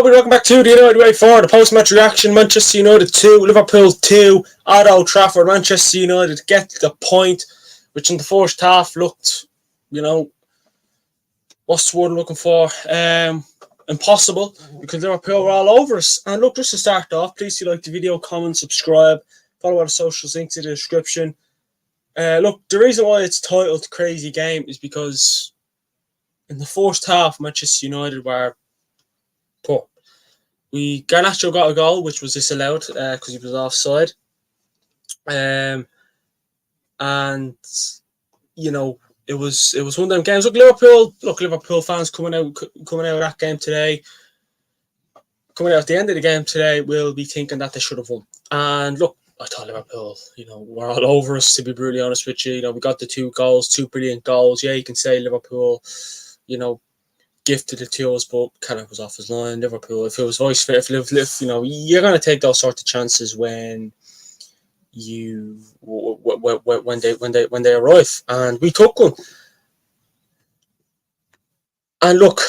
everybody, welcome back to the United Way 4, the post-match reaction. Manchester United 2, Liverpool 2, at Old Trafford. Manchester United get the point, which in the first half looked, what's the word I'm looking for? Impossible, because Liverpool were all over us. And look, just to start off, please do like the video, comment, subscribe, follow our socials, links in the description. Look, the reason why it's titled Crazy Game is because in the first half, Manchester United were poor. Garnacho got a goal, which was disallowed because he was offside. And it was one of them games. Liverpool fans coming out of that game today, coming out at the end of the game today, will be thinking that they should have won. And look, I thought Liverpool, were all over us, to be brutally honest with you. We got the two brilliant goals. Yeah, you can say Liverpool, gifted it to us, but Canada was off his line. Liverpool, if it was vice versa, you're going to take those sorts of chances when they arrive, and we took one. And look,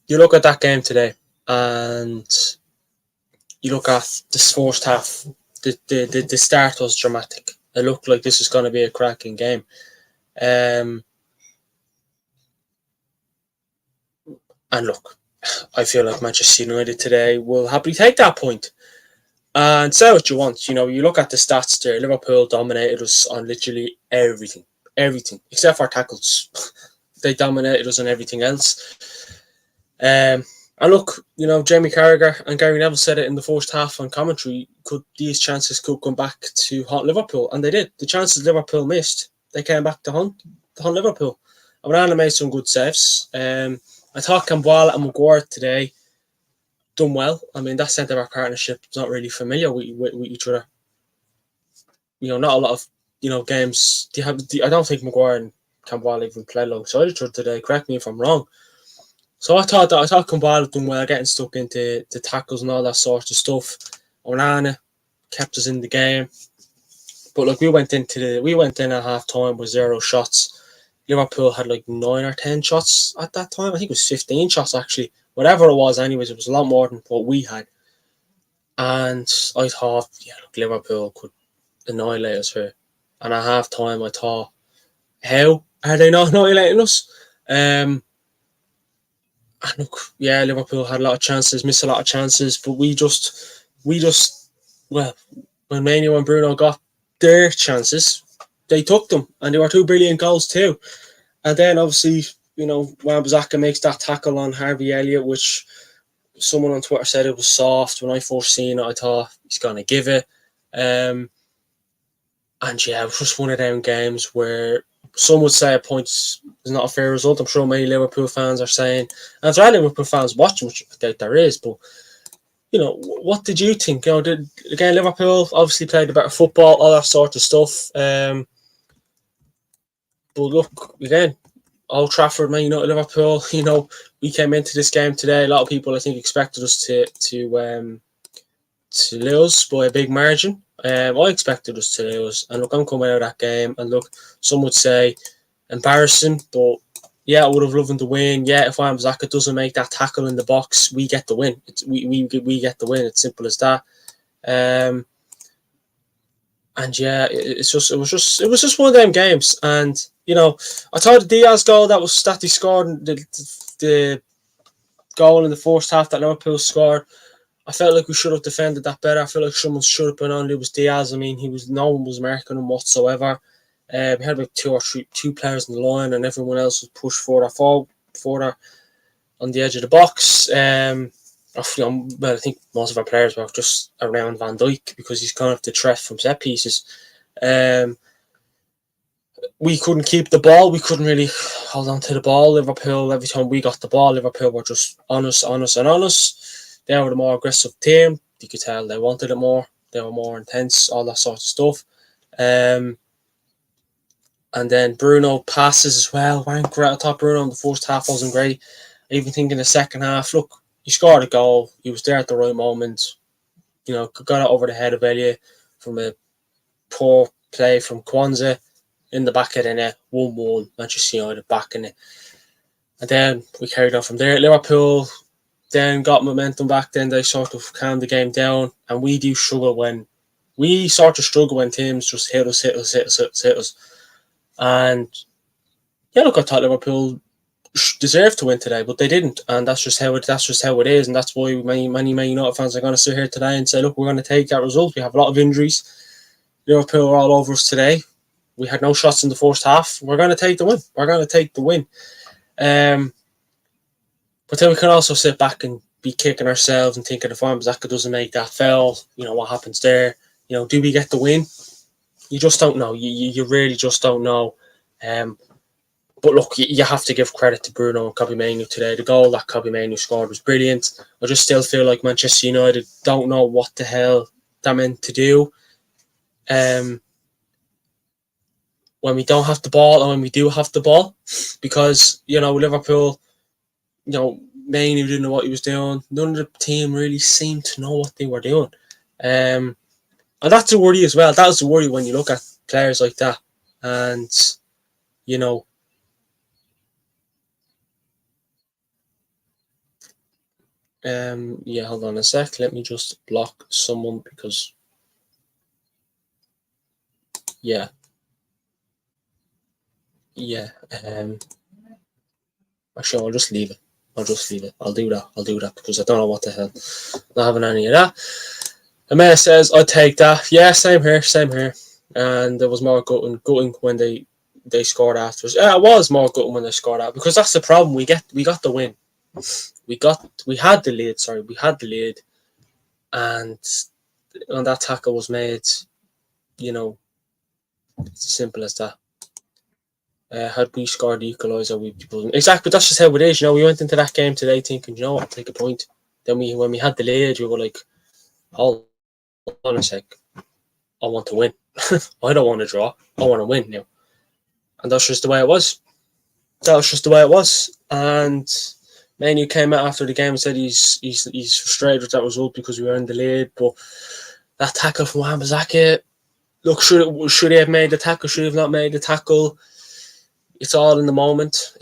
you look at that game today, and you look at this first half. The start was dramatic. It looked like this was going to be a cracking game. And look, I feel like Manchester United today will happily take that point. And say what you want. You look at the stats there. Liverpool dominated us on literally everything, except for tackles. They dominated us on everything else. And look, Jamie Carragher and Gary Neville said it in the first half on commentary. These chances could come back to haunt Liverpool, and they did. The chances Liverpool missed, they came back to haunt Liverpool. Abraham made some good saves. I thought Campbell and Maguire today done well. I mean, that centre-back partnership is not really familiar with each other. Not a lot of games. I don't think Maguire and Campbell even played alongside each other today. Correct me if I'm wrong. So I thought Campbell done well, getting stuck into the tackles and all that sort of stuff. Onana kept us in the game. But look, we went in at half time with 0 shots. Liverpool had like 9 or 10 shots at that time. I think it was 15 shots actually. Whatever it was, anyways, it was a lot more than what we had. And I thought, Liverpool could annihilate us here. And at half time, I thought, how are they not annihilating us? And look, Liverpool had a lot of chances, missed a lot of chances, but we just, when Mainoo and Bruno got their chances, they took them, and they were 2 brilliant goals too. And then obviously, Wan-Bissaka makes that tackle on Harvey Elliott, which someone on Twitter said it was soft. When I first seen it, I thought he's going to give it. And it was just one of them games where some would say a point is not a fair result. I'm sure many Liverpool fans are saying, and there are Liverpool fans watching, which I doubt there is, but what did you think? Again, Liverpool obviously played a better football, all that sort of stuff. But look, again, Old Trafford, Man United, Liverpool. We came into this game today. A lot of people, I think, expected us to lose by a big margin. I expected us to lose, and look, I'm coming out of that game, and look, some would say embarrassing, but I would have loved to win. If Wan-Bissaka doesn't make that tackle in the box, we get the win. We get the win. It's simple as that. It was just one of them games. And I thought the Diaz goal that he scored, the goal in the first half that Liverpool scored, I felt like we should have defended that better. I feel like someone should have been on Luis Diaz. I mean, no one was marking him whatsoever. We had about 2 players in the line, and everyone else was pushed further on the edge of the box. I think most of our players were just around Van Dijk because he's kind of the threat from set pieces. We couldn't keep the ball. We couldn't really hold on to the ball. Liverpool, every time we got the ball, Liverpool were just on us. They were the more aggressive team. You could tell they wanted it more. They were more intense, all that sort of stuff. And then Bruno passes as well. I thought Bruno in the first half wasn't great. I even think in the second half, look, he scored a goal. He was there at the right moment. Got it over the head of Elliott from a poor play from Kwanzaa in the back of the net. 1-1, Manchester United back in it. And then we carried on from there. Liverpool then got momentum back. Then they sort of calmed the game down, and we do struggle when teams just hit us. And yeah, look, I thought Liverpool deserved to win today, but they didn't, and that's just how it is, and that's why many Man United fans are going to sit here today and say, look, we're going to take that result. We have a lot of injuries. Liverpool are all over us today. We had no shots in the first half. We're going to take the win. But then we can also sit back and be kicking ourselves and thinking if Wan-Bissaka doesn't make that foul, what happens there? Do we get the win? You just don't know. You really just don't know. But look, you have to give credit to Bruno and Casemiro today. The goal that Casemiro scored was brilliant. I just still feel like Manchester United don't know what the hell they're meant to do. When we don't have the ball and when we do have the ball, because Liverpool, Mainoo didn't know what he was doing. None of the team really seemed to know what they were doing, and that's a worry as well. That's a worry when you look at players like that, and yeah. Hold on a sec. Let me just block someone because yeah. Actually, I'll just leave it. I'll do that because I don't know what the hell. Not having any of that. Amaya says, I'd take that. Yeah, same here. And there was more gutting when they scored afterwards. Yeah, it was more gutting when they scored out because that's the problem. We got the win. We had the lead, and when that tackle was made, it's as simple as that. Had we scored the equaliser, we'd be exactly. But that's just how it is. We went into that game today thinking, what, I'll take a point. Then when we had the lead, we were like, hold on a sec, I want to win. I don't want to draw. I want to win now. And that's just the way it was. And Mainoo came out after the game and said he's frustrated with that result because we were in the lead. But that tackle from Wan-Bissaka, look, should he have made the tackle? Should he have not made the tackle? It's all in the moment.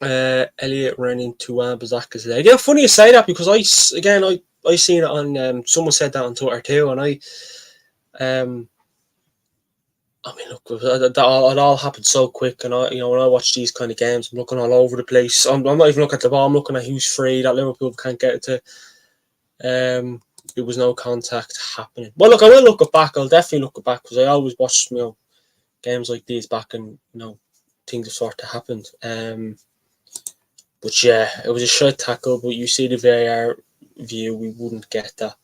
Elliot ran into Wan-Bissaka's leg. Yeah, funny you say that because I seen it on. Someone said that on Twitter too, and look, it all happened so quick, and when I watch these kind of games, I'm looking all over the place. I'm not even looking at the ball. I'm looking at who's free that Liverpool can't get it to. There was no contact happening. Well, look, I will look it back. I'll definitely look it back because I always watch games like these back, and things have sort of happened. But yeah, it was a short tackle. But you see the VAR view, we wouldn't get that.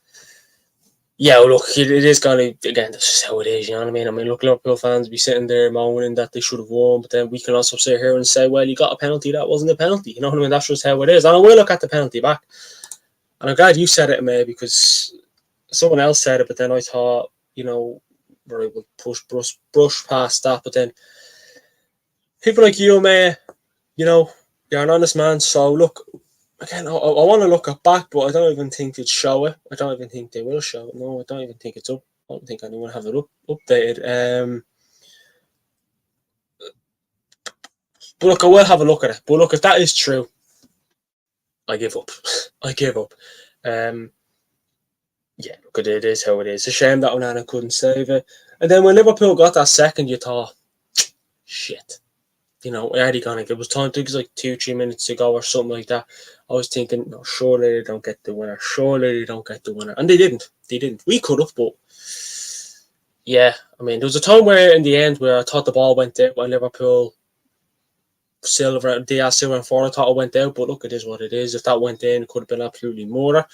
Yeah, well, look, it is going to, again, that's just how it is, you know what I mean? Look, Liverpool fans be sitting there moaning that they should have won, but then we can also sit here and say, well, you got a penalty, that wasn't a penalty, you know what I mean? That's just how it is. And I will look at the penalty back. And I'm glad you said it, May, because someone else said it, but then I thought, we're able to brush past that, but then people like you, May, you're an honest man, so look, again, I want to look it back, but I don't even think they'd show it. I don't even think they will show it. No, I don't even think it's up. I don't think anyone have it updated. But look, I will have a look at it. But look, if that is true, I give up. Yeah, look, it is how it is. It's a shame that Onana couldn't save it. And then when Liverpool got that second, you thought, shit. Already gonna. It was time. I think it was like 2-3 minutes to go or something like that. I was thinking, no, surely they don't get the winner. And they didn't. We could have, but yeah. There was a time where in the end where I thought the ball went out when Liverpool Diaz Silva and Ford. I thought it went out, but look, it is what it is. If that went in, it could have been absolutely murder.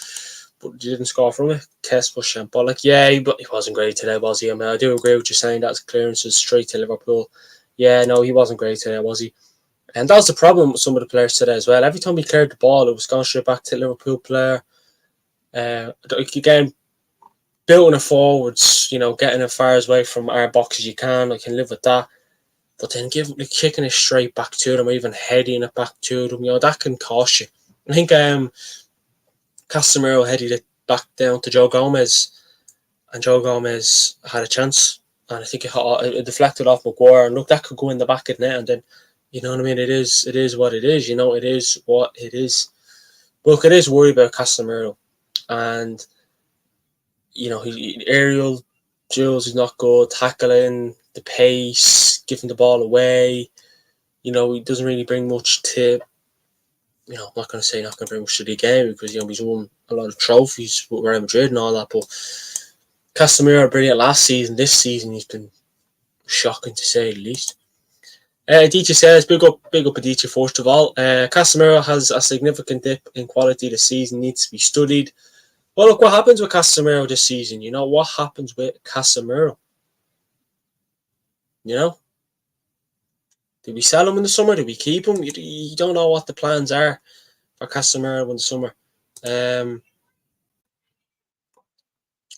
But you didn't score from it. Kes was shambolic. Yeah, but he wasn't great today, was he? I do agree with you saying that clearances straight to Liverpool. Yeah, no, he wasn't great today, was he? And that was the problem with some of the players today as well. Every time he cleared the ball, it was going straight back to the Liverpool player. Again, building it forwards, getting as far away from our box as you can. I can live with that. But then kicking it straight back to them or even heading it back to them, that can cost you. I think Casemiro headed it back down to Joe Gomez, and Joe Gomez had a chance. And I think it deflected off Maguire. And look, that could go in the back of the net, and then You know what I mean? It is what it is. You know, it is what it is. Look, it is worried about Casemiro, and aerial duels is not good. Tackling, the pace, giving the ball away. He doesn't really bring much to. I'm not going to say not going to bring much to the game because he's won a lot of trophies with Real Madrid and all that. But Casemiro brilliant last season. This season he's been shocking to say the least. Adichie says, big up Adichie first of all. Casemiro has a significant dip in quality this season, needs to be studied. Well, look, what happens with Casemiro this season? What happens with Casemiro? Do we sell him in the summer? Do we keep him? You don't know what the plans are for Casemiro in the summer.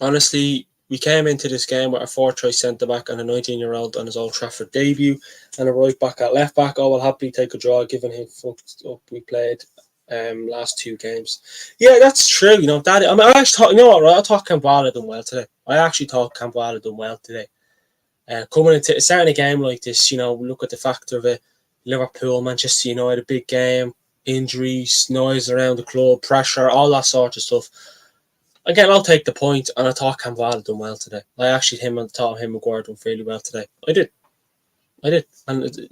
Honestly, we came into this game with a 4-3 centre-back and a 19-year-old on his Old Trafford debut and a right-back at left-back. I will happily take a draw given how fucked up we played last 2 games. Yeah, that's true. I actually thought, right? I thought Campbell done well today. Coming into starting a game like this, look at the factor of it. Liverpool, Manchester United, big game, injuries, noise around the club, pressure, all that sort of stuff. Again, I'll take the point, and I thought Campbell done well today. I actually thought him Maguire done fairly well today. I did, and it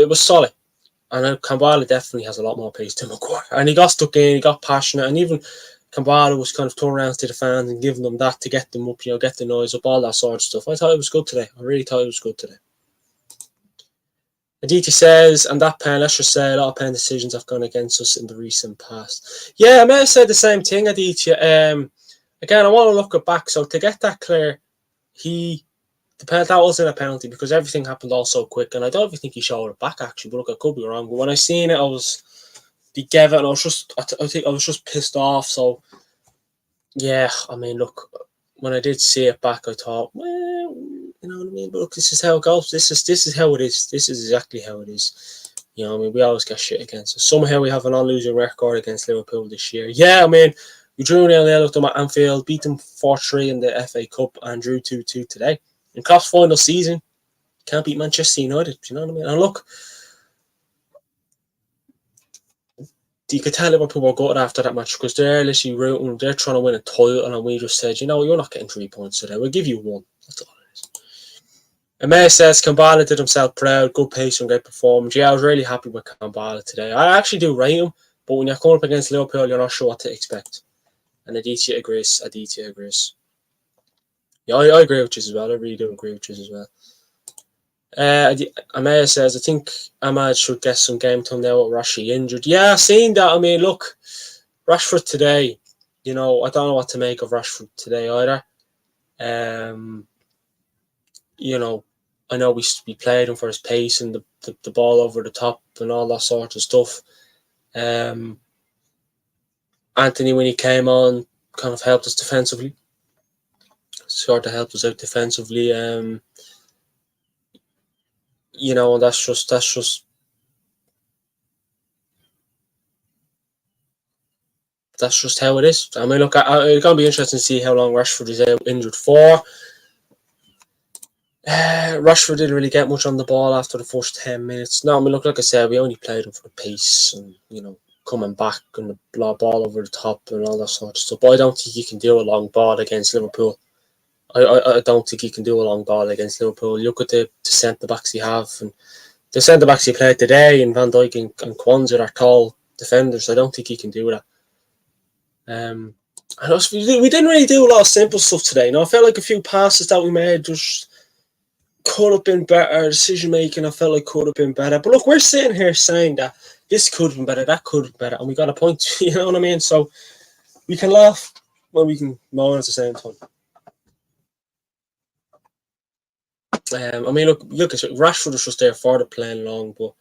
was solid. And Campbell definitely has a lot more pace than Maguire, and he got stuck in, he got passionate, and even Campbell was kind of turning around to the fans and giving them that to get them up, get the noise up, all that sort of stuff. I thought it was good today. I really thought it was good today. Aditi says, and that pen, let's just say a lot of pen decisions have gone against us in the recent past. Yeah, I may have said the same thing, Aditi. Again, I want to look it back. So to get that clear, that wasn't a penalty because everything happened all so quick, and I don't even think he showed it back actually. But look, I could be wrong. But when I seen it, he gave it, and I think I was just pissed off. So yeah, I mean, look, when I did see it back, I thought, well, you know what I mean. But look, this is how it goes. This is how it is. This is exactly how it is. I mean, we always get shit against us. Somehow we have a non-losing record against Liverpool this year. Yeah, I mean, we drew 0-0 with them at Anfield, beat them 4-3 in the FA Cup, and drew 2-2 today. In Klopp's final season, can't beat Manchester United. Do you know what I mean? And look, you could tell Liverpool were gutted after that match because they're literally rooting, they're trying to win a title, and we just said, you're not getting 3 points today. We'll give you 1. That's all it is. Amaya says, Kambala did himself proud, good pace and great performance. Yeah, I was really happy with Kambala today. I actually do rate him, but when you're coming up against Liverpool, you're not sure what to expect. And Aditya agrees. Yeah, I agree with you as well. I really do agree with you as well. Amaya says, I think Ahmad should get some game time now with Rashi injured. Yeah, seeing that, I mean, look, Rashford today, I don't know what to make of Rashford today either. I know we played him for his pace and the ball over the top and all that sort of stuff. Anthony, when he came on, kind of helped us defensively. Sort of helped us out defensively. And that's just how it is. I mean, look, it's going to be interesting to see how long Rashford is out injured for. Rashford didn't really get much on the ball after the first 10 minutes. No, I mean, look, like I said, we only played him for the pace and, coming back and the ball over the top and all that sort of stuff. But I don't think he can do a long ball against Liverpool. I don't think he can do a long ball against Liverpool. Look at the centre-backs he have. And the centre-backs he played today in Van Dijk and Kwanzaa are tall defenders. I don't think he can do that. And also, we didn't really do a lot of simple stuff today. I felt like a few passes that we made just could have been better. Decision making, I felt like could have been better. But look, we're sitting here saying that this could have been better, that could have been better, and we got a point. You know what I mean? So we can laugh when we can moan at the same time. I mean, look, Rashford was just there for the playing long, but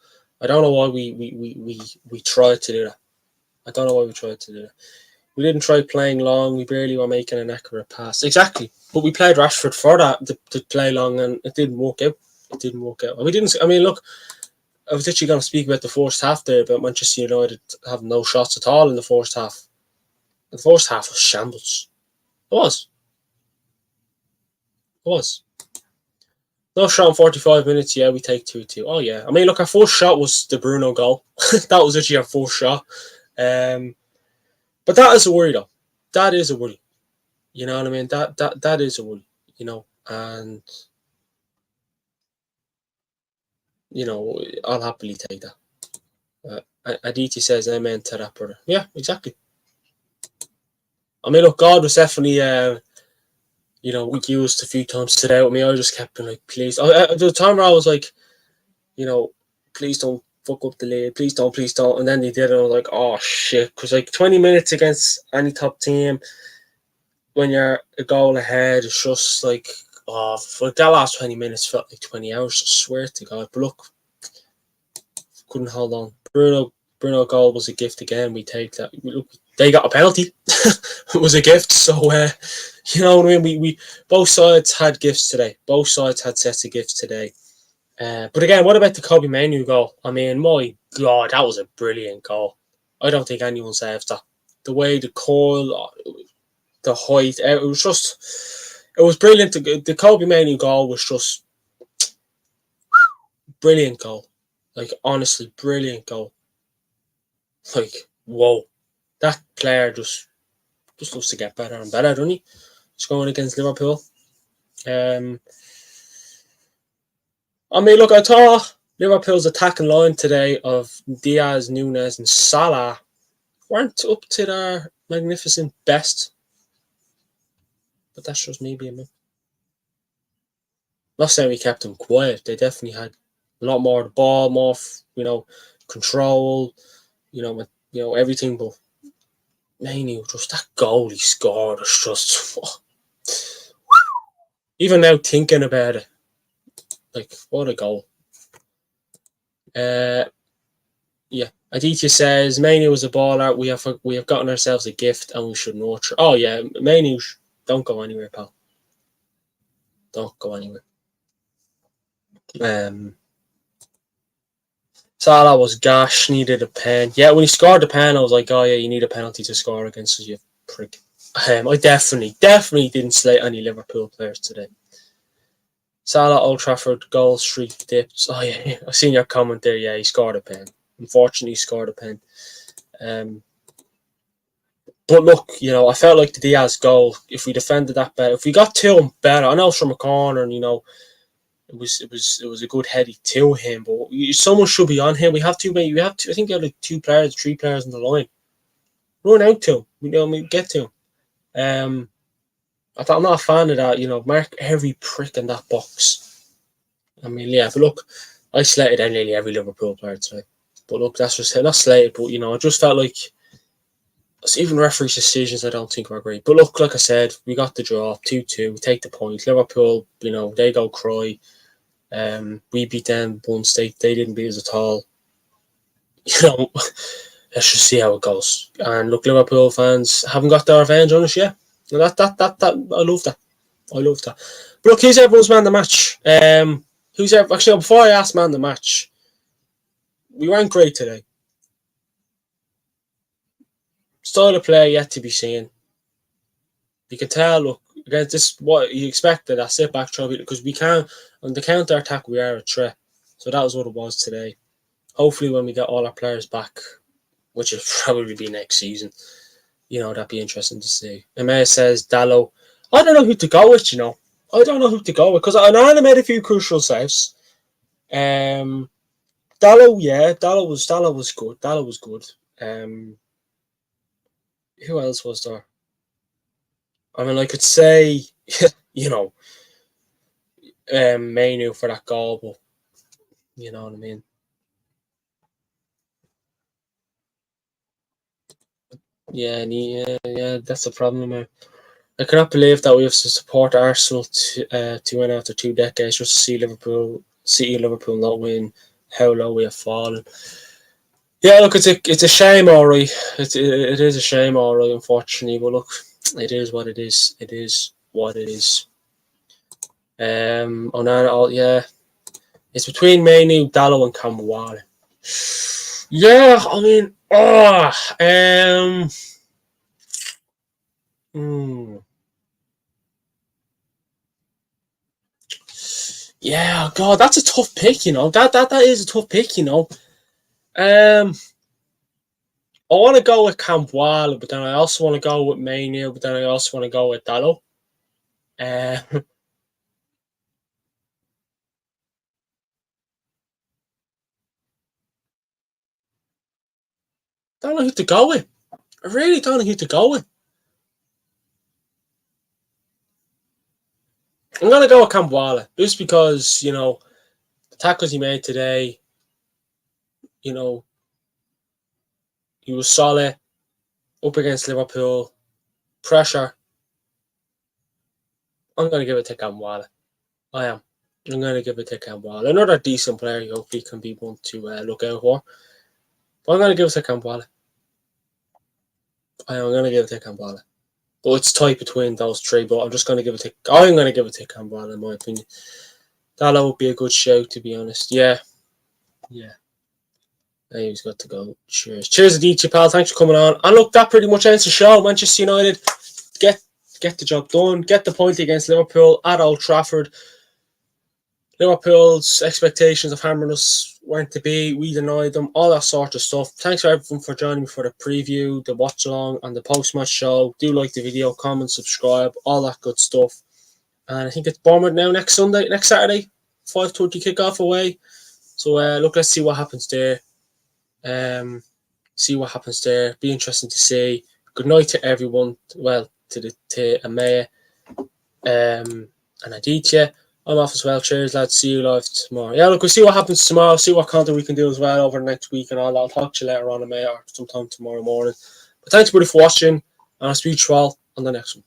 I don't know why we tried to do that. I don't know why we tried to do that. We didn't try playing long. We barely were making an accurate pass. Exactly. But we played Rashford for that, to play long, and it didn't work out. And we didn't, I mean, look, I was actually going to speak about the first half there, about Manchester United having no shots at all in the first half. The first half was shambles. It was. No shot in 45 minutes. Yeah, we take 2-2. Oh, yeah. I mean, look, our first shot was the Bruno goal. That was actually our first shot. But that is a worry, though. That is a worry. You know what I mean? That is a worry. You know, and I'll happily take that. Aditi says amen to that, brother. Yeah, exactly. I mean, look, God was definitely, used a few times today with me. I just kept being like, please. The time where I was like, please don't fuck up the lead. Please don't, please don't. And then they did it. And I was like, oh, shit. Because, 20 minutes against any top team, when you're a goal ahead, it's just like, for that last 20 minutes felt like 20 hours. I swear to God. But look, couldn't hold on. Bruno goal was a gift again. We take that. Look, they got a penalty. It was a gift. So, you know what I mean? We both sides had gifts today. Both sides had sets of gifts today. But again, what about the Kobe Mainoo goal? I mean, my God, that was a brilliant goal. I don't think anyone saves that. The way the coil, the height, it was brilliant. The Kobe Mainoo goal was just brilliant goal. Like, honestly, brilliant goal. Like, whoa. That player just loves to get better and better, doesn't he? Just going against Liverpool. I mean, look, I thought Liverpool's attacking line today of Diaz, Nunes, and Salah weren't up to their magnificent best. But that's just me being me. Not saying we kept them quiet. They definitely had a lot more of the ball, more, control, everything. But mainly just that goal he scored was just... Even now thinking about it, like, what a goal. Yeah. Aditya says, Mainoo was a baller. We have gotten ourselves a gift and we should nurture. Oh, yeah. Mainoo, don't go anywhere, pal. Don't go anywhere. Salah was gash, needed a pen. Yeah, when he scored the pen, I was like, oh, yeah, you need a penalty to score against us, you prick. I definitely didn't slate any Liverpool players today. Salah, Old Trafford, goal streak dips. Oh, yeah, I've seen your comment there. Yeah, he scored a pen. Unfortunately, he scored a pen. But look, I felt like the Diaz goal, if we defended that better, if we got to him better, I know it's from a corner, and it was a good heady to him, but someone should be on him. We have to, mate. I think we have like 3 players on the line. Run out to him. Get to him. I'm not a fan of that. Mark every prick in that box. I mean, yeah, but look, I slated nearly every Liverpool player today. But look, that's just not slated, but I just felt like even referees' decisions I don't think were great. But look, like I said, we got the draw, 2-2, we take the point. Liverpool, they go cry. We beat them once, they didn't beat us at all. Let's just see how it goes. And look, Liverpool fans haven't got their revenge on us yet. That I love that. I love that. But look, who's everyone's man of the match? Actually, before I ask man of the match, we weren't great today. Style of play yet to be seen. You can tell, look, against this, what you expected, a sit back trophy, because we can, on the counter attack, we are a threat. So that was what it was today. Hopefully, when we get all our players back, which will probably be next season, that'd be interesting to see. Emea says, Dallo, I don't know who to go with, I don't know who to go with, because I know I made a few crucial saves. Dallo was good. Dallo was good. Who else was there? I mean, I could say, Mainoo for that goal, but you know what I mean. Yeah, that's the problem. I cannot believe that we have to support Arsenal to win after 2 decades just to see Liverpool not win. How low we have fallen. Yeah, look, it's a shame, alright. It is a shame, alright. Unfortunately, but look, it is what it is. It is what it is. Yeah, it's between Mainoo, Dallo, and Kamawale. Yeah, I mean, Yeah, God, that's a tough pick, you know. That is a tough pick, you know. I want to go with Campbell, but then I also want to go with Mainoo, but then I also want to go with Dallo. Don't know who to go with. I really don't know who to go with. I'm gonna go with Campbell just because the tackles he made today. You know, he was solid up against Liverpool. Pressure. I'm gonna give it to Campbell. I am. I'm gonna give it to Campbell. Another decent player. Hopefully, can be one to look out for. But I'm gonna give it to Campbell. I am. I'm gonna give it to Campbell. But it's tight between those three. But I'm just gonna give it to. I'm gonna give it to Campbell in my opinion. That would be a good shout, to be honest. Yeah, yeah. He's got to go. Cheers. Cheers, Adichie, pal. Thanks for coming on. And look, that pretty much ends the show. Manchester United get the job done. Get the point against Liverpool at Old Trafford. Liverpool's expectations of hammering us weren't to be. We denied them. All that sort of stuff. Thanks for everyone for joining me for the preview, the watch along, and the post match show. Do like the video, comment, subscribe, all that good stuff. And I think it's Bournemouth now next Saturday, 5:30 kickoff away. So look, let's see what happens there. See what happens there. Be interesting to see. Good night to everyone. Well, to Amaya and Aditya. I'm off as well. Cheers, lads. See you live tomorrow. Yeah, look, we'll see what happens tomorrow. See what content we can do as well over the next week and all. I'll talk to you later on, Amaya, or sometime tomorrow morning. But thanks, everybody, for watching. And I'll speak to you all on the next one.